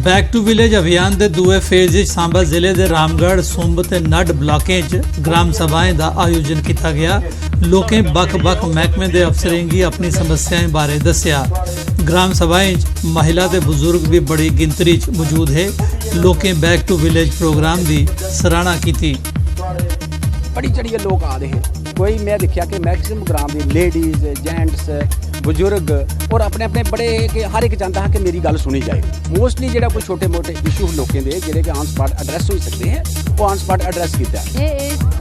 Back to village अभियान के दूए फेज सांबा जिले के रामगढ़ सुंब ते नड ब्लॉकें च ग्राम सभाएं का आयोजन किया गया। लोकें बख-बख महकमे के अफसरें गी अपनी समस्याएं बारे दस्या। ग्राम सभाएं च महिला ते बुजुर्ग भी बड़ी गिनतरी च मौजूद है। लोकें बैक टू विलेज प्रोग्राम की सराहना की। बड़ी चढ़िए लोग आ रहे हैं। कोई मैं देखा कि मैक्सिमम ग्राम की लेडीज़ जेंट्स बुजुर्ग और अपने अपने बड़े कि हर एक चाहता है कि मेरी गल सुनी जाए। मोस्टली जो कोई छोटे मोटे इशू लोगों के जोड़े ऑन स्पॉट एड्रैस हो सकते हैं वो ऑन स्पॉट एड्रैस किया। ये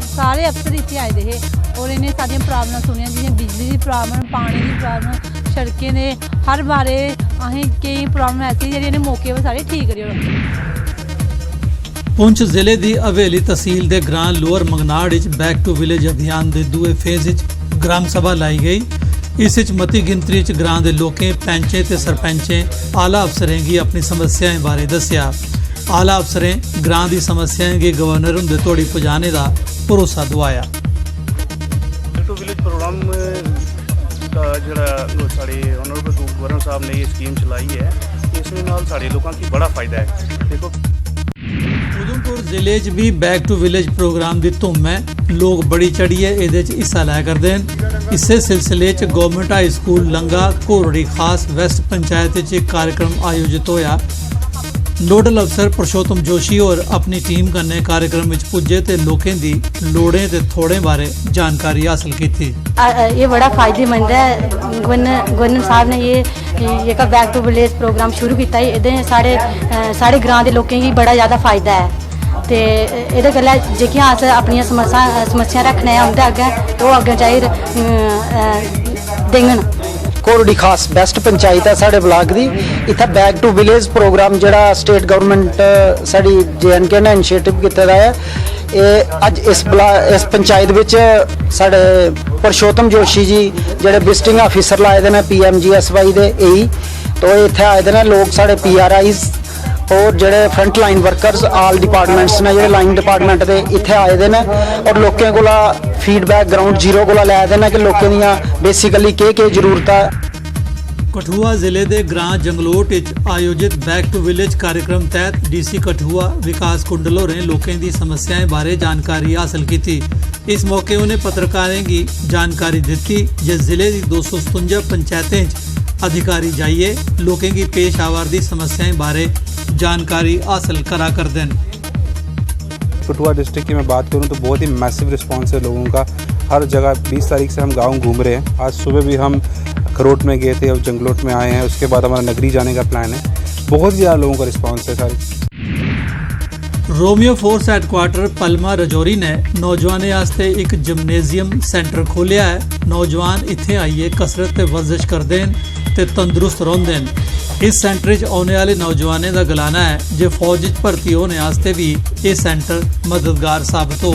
सारे अफसर इतने आए थे और इन्हें सारिया प्रॉब्लम सुनिया जिन्हें बिजली की प्रॉब्लम, पानी की प्रॉब्लम, सड़कें ने हर बारे असें कई प्रॉब्लम ऐसी जी मौके पर सारे ठीक करियो। पुंछ जिले की हवेली तहसील के ग्रां लोअर मंगनाड़ बैक टू विलेज अभियान के दूए फेज ग्राम सभा लाई गई। इस मती गिनतरी च ग्रां के लोकें पैंचें ते सरपंचें आला अफसरें की अपनी समस्याएं बारे दस्या। आला अफसरें ग्रां की समस्याएं गी गवर्नर हुंदे तोड़ी पहुंचाने का भरोसा दवाया। बैक टू विलेज प्रोग्राम का जो साढ़े ऑनरेबल गवर्नर साहब ने ये स्कीम चलाई है, इसमें नाल साढ़े लोगों की बड़ा फायदा है। देखो उधमपुर जिले च भी बैक टू विलेज प्रोग्राम की धुम है। लोग बड़ी चढ़िए ये हिस्सा लै करते हैं। इस सिलसिले च गवर्नमेंट हाई स्कूल लंगा घोरड़ी खास वैस्ट पंचायत च एक कार्यक्रम आयोजित होया। नोडल अफसर पुरुषोत्तम जोशी और अपनी टीम कन्नै कार्यक्रम में पुजे ते लोकें दी लोड़ें ते थोड़ें बारे जानकारी हासिल की। ये बड़ा फायदेमंद है। गवर्नर साहब ने ये का बैक टू विलेज प्रोग्राम शुरू किया। ये साढ़े ग्रां के लोगों की बड़ा ज़्यादा फायदा है। तो ये गल्ला जेह्कियां अस अपनी समस्या रखने उंदे अग्गें तो अग्गें चाहिए देंगन। घोरड़ी खास बेस्ट पंचायत है साढ़े ब्लाक की। इत्थे बैक टू विलेज प्रोग्राम जोड़ा स्टेट गवर्नमेंट साड़ी JNK ने इनिशिएटिव किया है। ये अज इस पंचायत विच साढ़े पुरुषोत्तम जोशी जी जोड़े विजिटिंग ऑफिसर लाए दे PMGSY दे AE तो इत्थे आए दे लोग साढ़े PRIs और जोड़े फ्रंट लाइन वर्कर्स आल डिपार्टमेंट्स ने जोड़े लाइन डिपार्टमेंट के इत्थे आए दे और लोगों को फीडबैक ग्राउंड जीरो को लै दे कि लोगों दियां बेसिकली के जरूरत है। कठुआ जिले के ग्रां जंगलोट आयोजित बैक टू विलेज कार्यक्रम तहत DC कठुआ विकास कुंडल होरें लोगों की समस्याएं बारे जानकारी हासिल की। इस मौके उन्हें पत्रकारें की जानकारी दी जिस जिले की 257 पंचायतें अधिकारी जाइए लोगों की पेश आवारदी समस्याएं बारे जानकारी हासिल करा कर दें। कठुआ डिस्ट्रिक्ट की मैं बात करूं तो बहुत ही मैसिव रिस्पांस है लोगों का। हर जगह 20 तारीख से हम गांव घूम रहे हैं। आज सुबह भी हम खरोट में गए थे और जंगलोट में आए हैं। उसके बाद हमारा नगरी जाने का प्लान है। बहुत ज़्यादा लोगों का रिस्पांस है सारी। रोमियो फोर्स हैडक्वार्टर पलमा रजौरी ने नौजवानों वास्ते एक जिमनेजियम सेंटर खोलिया है। नौजवान इत्थे आइए कसरत ते वर्जिश करते हैं ते तंदुरुस्त रहिंदे हैं। इस सेंटर च आने वाले नौजवानों का गलाना है जो फौज च भर्ती होने वास्ते भी ये सेंटर मददगार साबित हो।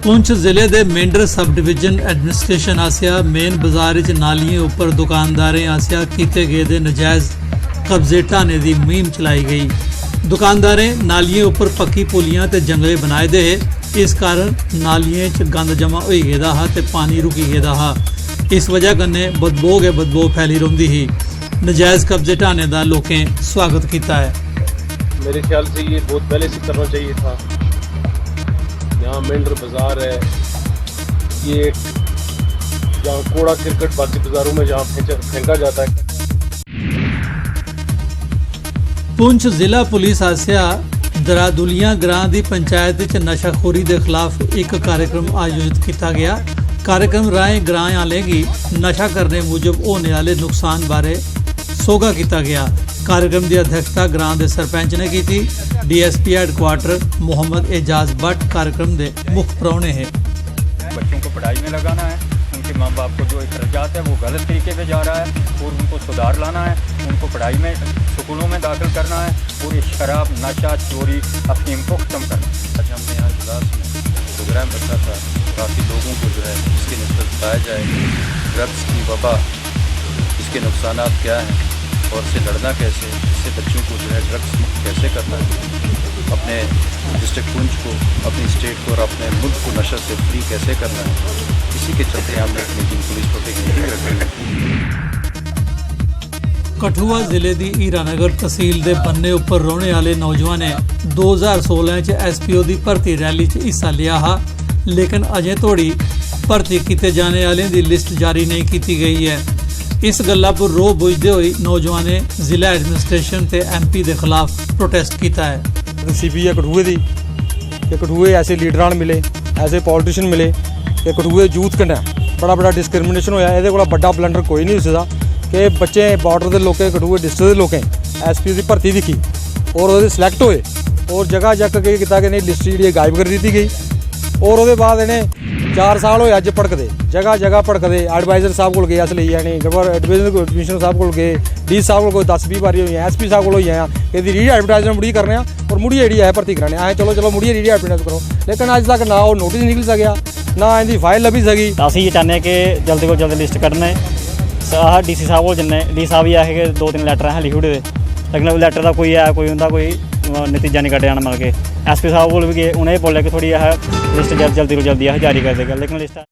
पुंछ जिले के मेंढर सब डिवीजन एडमिनिस्ट्रेशन आसिया मेन बाजार च नालियां उपर दुकानदारें आसिया किए गए नजायज़ कब्जे ढाने की मुहिम चलाई गई। दुकानदारें नालियां उपर पक्की पुलियां ते जंगले बनाए दे। इस कारण नालियां च गंद जमा हो गया हा ते पानी रुकी गया हा। इस वजह कन्नै बदबू फैली रही ही। नजायज़ कब्जे ढाने का लोकें स्वागत किया है। मेरे ख्याल से ये बहुत पहले से करना चाहिए था। यहाँ मेंढर बाजार है, ये जहाँ कूड़ा क्रिकेट बाकी बाजारों में जहाँ फेंका जाता है। पुंछ जिला पुलिस आसिया दरादुलिया ग्रां की पंचायत च नशाखोरी के खिलाफ एक कार्यक्रम आयोजित किया गया। कार्यक्रम राहें ग्रां वाले की नशा करने मूजब होने वाले नुकसान बारे सोगा किया गया। कार्यक्रम की अध्यक्षता ग्रां के सरपंच ने की। DSP हैडक्वार्टर मोहम्मद एजाज भट्ट कार्यक्रम के मुख्य प्राहुणे हैं। बच्चों को पढ़ाई में लगाना है। उनके माँ बाप को जो अखराजात है वो गलत तरीके पे जा रहा है और उनको सुधार लाना है। उनको पढ़ाई में स्कूलों में दाखिल करना है और ये शराब नशा चोरी अफीम को ख़त्म करना है। आज हमने यहाँ इजलास में प्रोग्राम रखा था काफ़ी लोगों को जो है इसकी नस्बत बताया जाए ड्रग्स की वबा, इसके नुकसानात क्या हैं और इससे लड़ना कैसे, इससे बच्चों को जो है ड्रग्स मुक्त कैसे करना है। अपने डिस्ट्रिक्ट पुंछ को, अपनी स्टेट को और अपने मुल्क को नशे से फ्री कैसे करना है, इसी के चलते हमने एक मीटिंग, पुलिस को एक मीटिंग रखी है। कठुआ ਜ਼ਿਲ੍ਹੇ ਦੀ ਹੀਰਾਨਗਰ ਤਹਿਸੀਲ ਦੇ ਬੰਨੇ ਉੱਪਰ ਰਹਿਣ ਵਾਲੇ ਨੌਜਵਾਨ ਨੇ 2016 ਚ ਐਸਪੀਓ ਦੀ ਭਰਤੀ ਰੈਲੀ 'ਚ ਹਿੱਸਾ ਲਿਆ ਹੈ, ਲੇਕਿਨ ਅਜੇ ਤੋੜੀ ਭਰਤੀ ਕੀਤੇ ਜਾਣੇ ਵਾਲਿਆਂ ਦੀ ਲਿਸਟ ਜਾਰੀ ਨਹੀਂ ਕੀਤੀ ਗਈ ਹੈ। ਇਸ ਗੱਲਾਂ ਪਰ ਰੋਹ ਬੁੱਝਦੇ ਹੋਏ ਨੌਜਵਾਨ ਨੇ ਜ਼ਿਲ੍ਹਾ ਐਡਮਿਨਿਸਟ੍ਰੇਸ਼ਨ ਤੇ ਐਮਪੀ ਦੇ ਖਿਲਾਫ ਪ੍ਰੋਟੈਸਟ ਕੀਤਾ ਹੈ। ਸੀਪੀ ਹੈ ਕਠੂਏ ਦੀ ਕਿ ਕਠੂਏ ਐਸੇ ਲੀਡਰਾਂ ਨੂੰ ਮਿਲੇ, ਐਸੇ ਪੋਲੀਟੀਸ਼ੀਅਨ ਮਿਲੇ ਕਿ ਕਠੂਏ ਯੂਥ ਕन्नै बड़ा डिस्क्रिमिनेशन होया। ਇਹਦੇ ਕੋਲ ਵੱਡਾ ਬਲੰਡਰ ਕੋਈ ਨਹੀਂ ਹੋ ਸਕਦਾ कि बच्चे बॉर्डर के लोग कठुए डिस्ट्रिक्ट के लोग एसपी की भर्ती दिखी और वो सिलेक्ट होए और जगह जग के किया कि नहीं लिस्ट जी गायब कर दी गई। और वो बाद इन्हें 4 साल होए अज भड़कते जगह जगह भड़कते। एडवाइजर साहब को गए अस ले जाने, एडवाइजर कमिश्नर साहब को गए, डी साहब को 10-20 बारी हुई, एसपी साहब को हुई कि री एडवरटाइजमेंट मुड़ी करने और मुड़िए जी है भर्ती कराने आए। चलो मुड़िए री एडवरटाइज करो, लेकिन अज तक ना वो नोटिस निकल सकिया ना इनकी फाइल लभी सकी। असीं ये चाहते हैं कि जल्दी को जल्दी लिस्ट कड्ढन। आह DC साहब को जन्ने, डी साहब भी आए 2-3 लैटर असें लिखी ओड़े, लेकिन लैटर का कोई है कोई उनका कोई नतीजा नहीं कड्ढेआ। मतलब कि SP साहब को भी गए, उन्हें बोलेआ कि थोड़ी लिस्ट जल्दी तो जल्दी जारी कर देगा, लेकिन लिस्ट